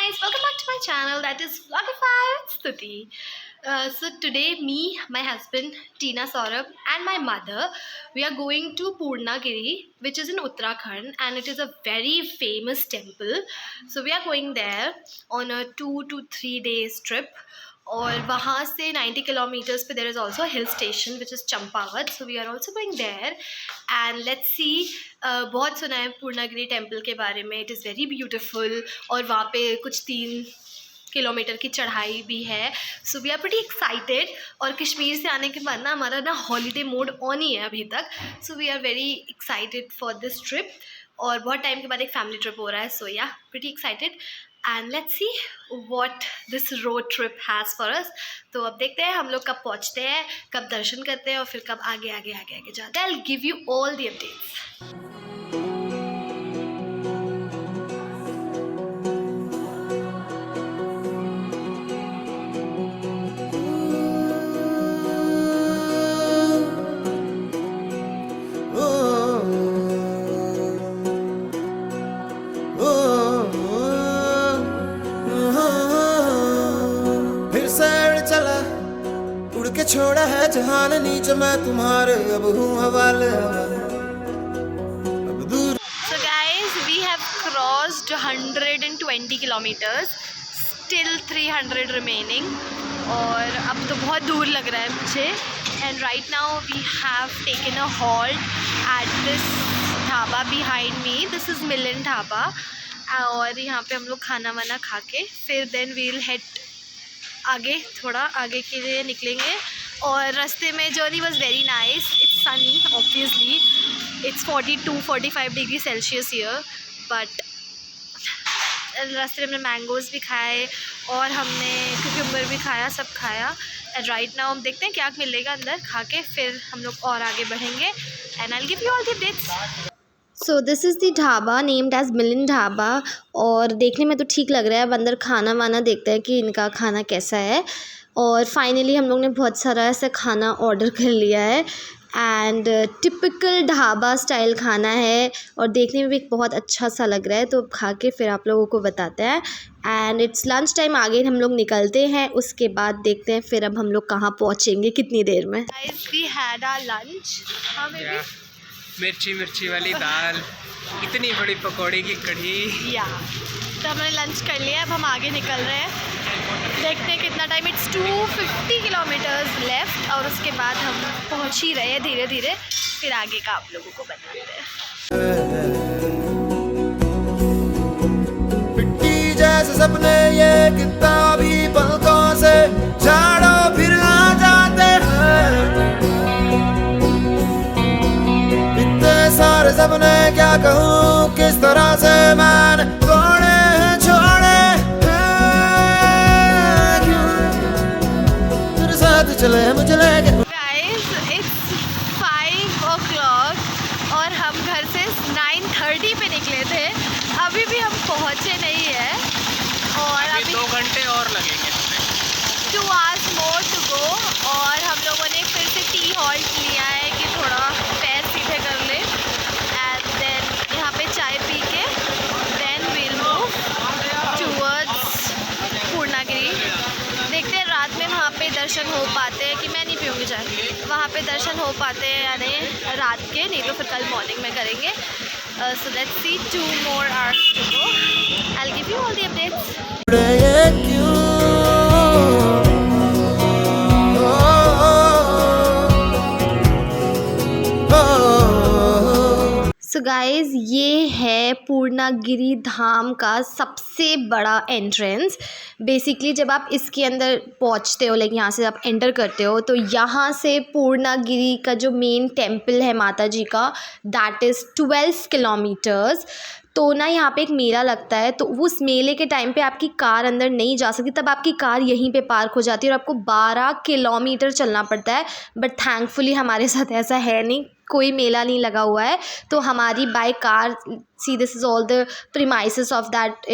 guys, welcome back to my channel, that is Vlogify with Stuti. So today me, my husband Tina Saurabh and my mother, we are going to Purnagiri, which is in Uttarakhand, and it is a very famous temple. So we are going there on a 2 to 3 days trip. और वहाँ से 90 kilometers पे there is also a hill station which is Champawat, so we are also going there and let's see. बहुत सुना है Purnagiri temple के बारे में, it is very beautiful और वहाँ पे कुछ 3 किलोमीटर की चढ़ाई भी है. So we are pretty excited और कश्मीर से आने के बाद ना हमारा ना हॉलीडे मोड ऑन ही है अभी तक. So we are very excited for this trip और बहुत टाइम के बाद एक फैमिली ट्रिप हो रहा है. सो या pretty excited and let's see what this road trip has for us. तो अब देखते हैं हम लोग कब पहुंचते हैं, कब दर्शन करते हैं और फिर कब आगे आगे आगे आगे जाते हैं. आई will give you all the updates. छोड़ा है जहान नीचे मैं तुम्हारे अब हूँ हवाले अब दूर. So guys, we have crossed 120 kilometers, still 300 remaining और अब तो बहुत दूर लग रहा है मुझे. And right now we have taken a halt at this dhaba behind me. This is Milan dhaba और यहाँ पे हम लोग खाना वाना खा के फिर then we'll head आगे, थोड़ा आगे के लिए निकलेंगे. और रास्ते में journey was very nice. It's Sunny obviously, it's 42-45 degree Celsius year, but रास्ते में हमने मैंगोज़ भी खाए और हमने क्यूकम्बर भी खाया, सब खाया. एंड राइट नाउ हम देखते हैं क्या मिलेगा अंदर खा के, फिर हम लोग और आगे बढ़ेंगे and I will give you all the updates. So this is the dhaba named as Milan dhaba और देखने में तो ठीक लग रहा है. अब अंदर खाना वाना देखते हैं कि इनका खाना कैसा है. और फाइनली हम लोग ने बहुत सारा ऐसा खाना ऑर्डर कर लिया है एंड टिपिकल ढाबा स्टाइल खाना है और देखने में भी बहुत अच्छा सा लग रहा है. तो खा के फिर आप लोगों को बताते हैं. एंड इट्स लंच टाइम, आगे हम लोग निकलते हैं, उसके बाद देखते हैं फिर अब हम लोग कहाँ पहुँचेंगे कितनी देर में. We had our lunch. मिर्ची वाली दाल, इतनी बड़ी पकौड़ी की कढ़ी. या तो हमने लंच कर लिया, अब हम आगे निकल रहे हैं. देखते हैं कितना टाइम. इट्स 250 किलोमीटर्स लेफ्ट और उसके बाद हम पहुंच ही रहे हैं धीरे धीरे. फिर आगे का आप लोगों को बताते हैं. मिट्टी जैसे सपने ये किताबी पलकों से झाड़ो फिर आ जाते हैं. इतने सारे सपने क्या कहूँ, किस तरह से मैंने तोड़े हैं, छोड़े चले मुझे लेके. गाइस इट्स 5 o'clock और हम घर से 9:30 पे निकले थे. अभी भी हम पहुँचे नहीं है और अभी 2 घंटे और लगेंगे. 2 hours more to go. और हम लोगों ने फिर से टी हॉल्ट लिया है कि थोड़ा पैर सीधे कर ले एंड देन यहाँ पे चाय पी के then we'll move towards Purnagiri. देखते हैं रात में वहाँ पे दर्शन हो पाते हैं कि मैं नहीं पीऊँगी चाय, वहाँ पे दर्शन हो पाते हैं या नहीं रात के, नहीं तो फिर कल मॉर्निंग में करेंगे. So let's see 2 more hours to go. I'll give you all the updates. So guys ये है पूर्णागिरी धाम का सबसे बड़ा एंट्रेंस. बेसिकली जब आप इसके अंदर पहुंचते हो, लाइक यहाँ से आप एंटर करते हो, तो यहाँ से पूर्णागिरी का जो मेन टेम्पल है माता जी का, दैट इज़ 12 किलोमीटर्स. तो ना यहाँ पे एक मेला लगता है, तो उस मेले के टाइम पे आपकी कार अंदर नहीं जा सकती, तब आपकी कार यहीं पे पार्क हो जाती है और आपको 12 किलोमीटर चलना पड़ता है. बट थैंकफुली हमारे साथ ऐसा है नहीं, कोई मेला नहीं लगा हुआ है, तो हमारी by car, see this is all the premises of that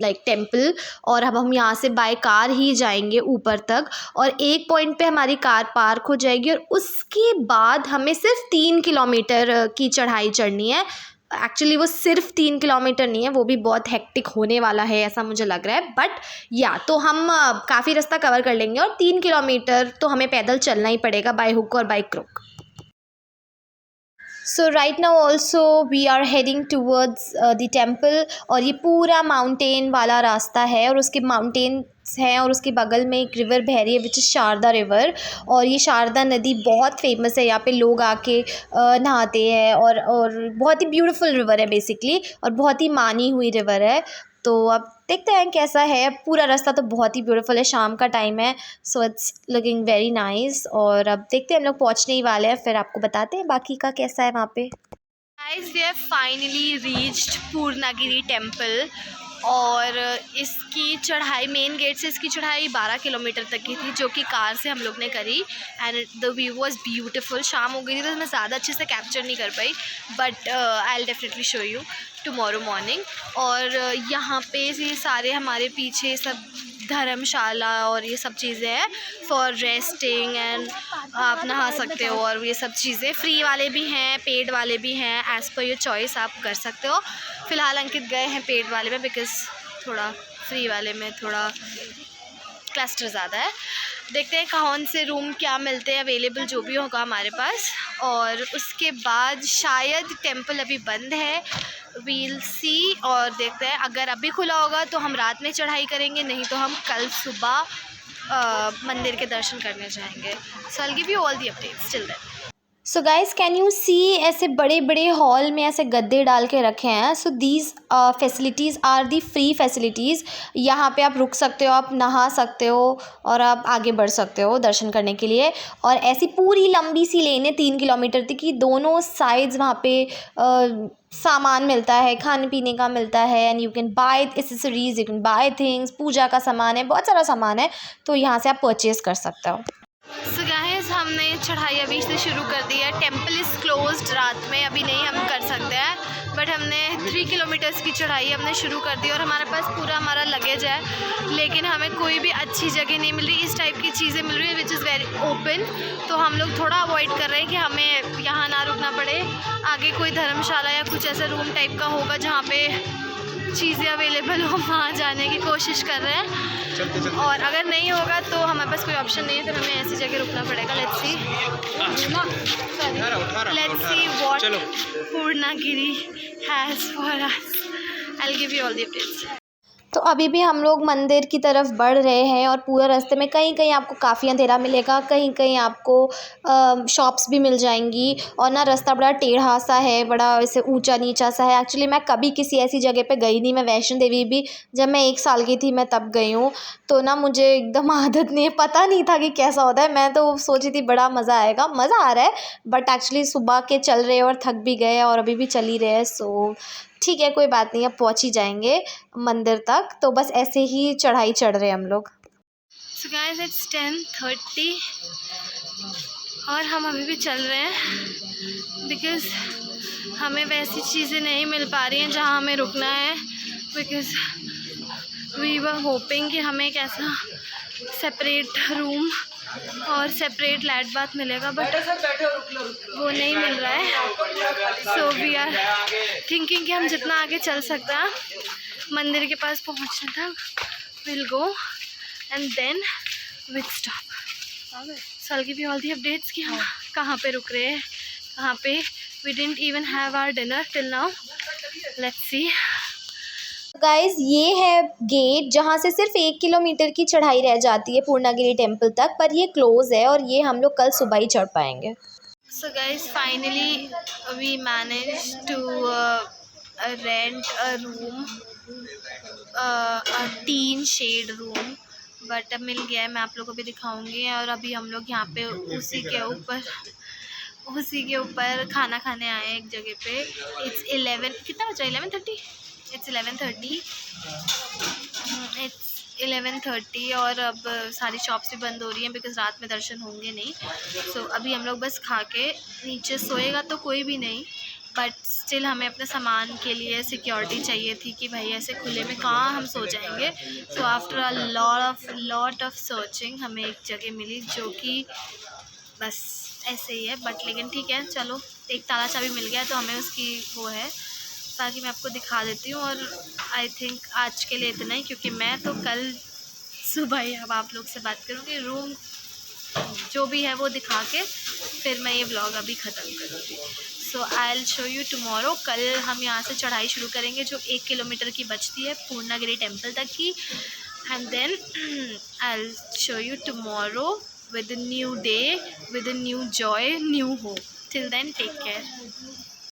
like temple. और अब हम यहाँ से बाय कार ही जाएंगे ऊपर तक और एक पॉइंट पे हमारी कार पार्क हो जाएगी और उसके बाद हमें सिर्फ 3 किलोमीटर की चढ़ाई चढ़नी है. एक्चुअली वो सिर्फ 3 किलोमीटर नहीं है, वो भी बहुत हेक्टिक होने वाला है ऐसा मुझे लग रहा है। बट या तो हम काफ़ी रास्ता कवर कर लेंगे और 3 किलोमीटर तो हमें पैदल चलना ही पड़ेगा बाय हुक और by crook. So right now also we are heading towards the temple, और ये पूरा माउंटेन वाला रास्ता है और उसके माउंटेन्स हैं और उसके बगल में एक रिवर बह रही है विच इज़ शारदा रिवर। और ये शारदा नदी बहुत फेमस है, यहाँ पे लोग आके नहाते हैं और बहुत ही ब्यूटीफुल रिवर है बेसिकली, और बहुत ही मानी हुई रिवर है। तो अब देखते हैं कैसा है। पूरा रास्ता तो बहुत ही ब्यूटीफुल है, शाम का टाइम है, so it's looking very nice. और अब देखते हैं, हम लोग पहुंचने ही वाले हैं, फिर आपको बताते हैं बाकी का कैसा है वहाँ पे। Guys we have finally reached Purnagiri temple, और इसकी चढ़ाई मेन गेट से इसकी चढ़ाई 12 किलोमीटर तक की थी, जो कि कार से हम लोग ने करी। And the view was beautiful. शाम हो गई थी तो मैं ज़्यादा अच्छे से कैप्चर नहीं कर पाई, but I will definitely show you tomorrow morning. और यहाँ पे ये सारे हमारे पीछे सब धर्मशाला और ये सब चीज़ें हैं फॉर रेस्टिंग, एंड आप नहा सकते हो, और ये सब चीज़ें फ्री वाले भी हैं, पेड वाले भी हैं, एज़ पर योर चॉइस आप कर सकते हो। फ़िलहाल अंकित गए हैं पेड वाले में, बिकॉज़ थोड़ा फ्री वाले में थोड़ा क्लस्टर ज़्यादा है। देखते हैं कौन से रूम क्या मिलते हैं, अवेलेबल जो भी होगा हमारे पास। और उसके बाद शायद टेम्पल अभी बंद है, वील सी, और देखते हैं अगर अभी खुला होगा तो हम रात में चढ़ाई करेंगे, नहीं तो हम कल सुबह मंदिर के दर्शन करने जाएंगे। So I will give you all the updates till then. So guys can you see, ऐसे बड़े बड़े हॉल में ऐसे गद्दे डाल के रखे हैं। So these facilities are the free facilities. यहाँ पे आप रुक सकते हो, आप नहा सकते हो और आप आगे बढ़ सकते हो दर्शन करने के लिए। और ऐसी पूरी लंबी सी लेन है 3 किलोमीटर तक की, दोनों साइड्स वहाँ पे सामान मिलता है, खाने पीने का मिलता है, and you can buy accessories, you can buy things, पूजा का सामान है, बहुत सारा सामान है, तो यहाँ से आप परचेज़ कर सकते हो। सो गाइस हमने चढ़ाई अभी से शुरू कर दी है। टेम्पल इज़ क्लोज्ड रात में, अभी नहीं हम कर सकते हैं, बट हमने 3 किलोमीटर्स की चढ़ाई हमने शुरू कर दी। और हमारे पास पूरा हमारा लगेज है, लेकिन हमें कोई भी अच्छी जगह नहीं मिल रही, इस टाइप की चीज़ें मिल रही है विच इज़ वेरी ओपन। तो हम लोग थोड़ा अवॉइड कर रहे हैं कि हमें यहाँ ना रुकना पड़े। आगे कोई धर्मशाला या कुछ ऐसा रूम टाइप का होगा जहाँ पे चीज़ें अवेलेबल हो, वहाँ जाने की कोशिश कर रहे हैं। और अगर नहीं होगा तो हमारे पास कोई ऑप्शन नहीं है, फिर हमें ऐसी जगह रुकना पड़ेगा। Let's see what Purnagiri has for us. I will give you all the updates. तो अभी भी हम लोग मंदिर की तरफ बढ़ रहे हैं, और पूरे रास्ते में कहीं कहीं आपको काफ़ी अंधेरा मिलेगा, कहीं कहीं आपको शॉप्स भी मिल जाएंगी। और ना रास्ता बड़ा टेढ़ा सा है, बड़ा ऐसे ऊंचा नीचा सा है। एक्चुअली मैं कभी किसी ऐसी जगह पे गई नहीं, मैं वैष्णो देवी भी जब मैं 1 साल की थी मैं तब गई हूँ, तो ना मुझे एकदम आदत नहीं है, पता नहीं था कि कैसा होता है। मैं तो सोची थी बड़ा मज़ा आएगा, मज़ा आ रहा है, बट एक्चुअली सुबह के चल रहे और थक भी गए और अभी भी चल ही रहे हैं। सो ठीक है, कोई बात नहीं, अब पहुंच ही जाएंगे मंदिर तक। तो बस ऐसे ही चढ़ाई चढ़ रहे हैं हम लोग। सो गाइस इट्स 10:30 और हम अभी भी चल रहे हैं, बिकॉज़ हमें वैसी चीज़ें नहीं मिल पा रही हैं जहां हमें रुकना है। बिकॉज़ वी वर होपिंग कि हमें एक ऐसा सेपरेट रूम और सेपरेट लैट बाथ मिलेगा, बट वो नहीं मिल रहा है। सो वी आर थिंकिंग कि हम जितना आगे चल सकते हैं मंदिर के पास पहुंचने तक, will go and then will stop. So I will give you all the updates कि हम कहाँ पे रुक रहे हैं, कहाँ पे। We didn't even have our dinner till now, let's see. Guys ये है गेट जहाँ से सिर्फ 1 किलोमीटर की चढ़ाई रह जाती है पूर्णागिरी टेम्पल तक, पर ये क्लोज़ है और ये हम लोग कल सुबह ही चढ़ पाएंगे। So guys finally we manage to rent a room, tin shed room, but अब मिल गया है, मैं आप लोगों को भी दिखाऊंगी। और अभी हम लोग यहाँ पे उसी के ऊपर खाना खाने आए एक जगह पे। इट्स 11, कितना बचा, 11:30, इट्स 11:30 और अब सारी शॉप्स भी बंद हो रही हैं बिकॉज़ रात में दर्शन होंगे नहीं। सो अभी हम लोग बस खा के नीचे सोएगा तो कोई भी नहीं, बट स्टिल हमें अपने सामान के लिए सिक्योरिटी चाहिए थी कि भाई ऐसे खुले में कहाँ हम सो जाएंगे। So after a lot of searching हमें एक जगह मिली जो कि बस ऐसे ही है, बट लेकिन ठीक है, चलो एक ताला चाबी मिल गया तो हमें उसकी वो है। बाकी मैं आपको दिखा देती हूँ। और आई थिंक आज के लिए इतना ही, क्योंकि मैं तो कल सुबह ही अब आप लोग से बात करूँगी। रूम जो भी है वो दिखा के फिर मैं ये व्लॉग अभी ख़त्म करूँगी। So I will show you tomorrow. कल हम यहाँ से चढ़ाई शुरू करेंगे जो 1 किलोमीटर की बचती है पूर्णागिरी टेम्पल तक की। And then I will show you tomorrow with a new day, with a new joy, new hope. Till then, take care.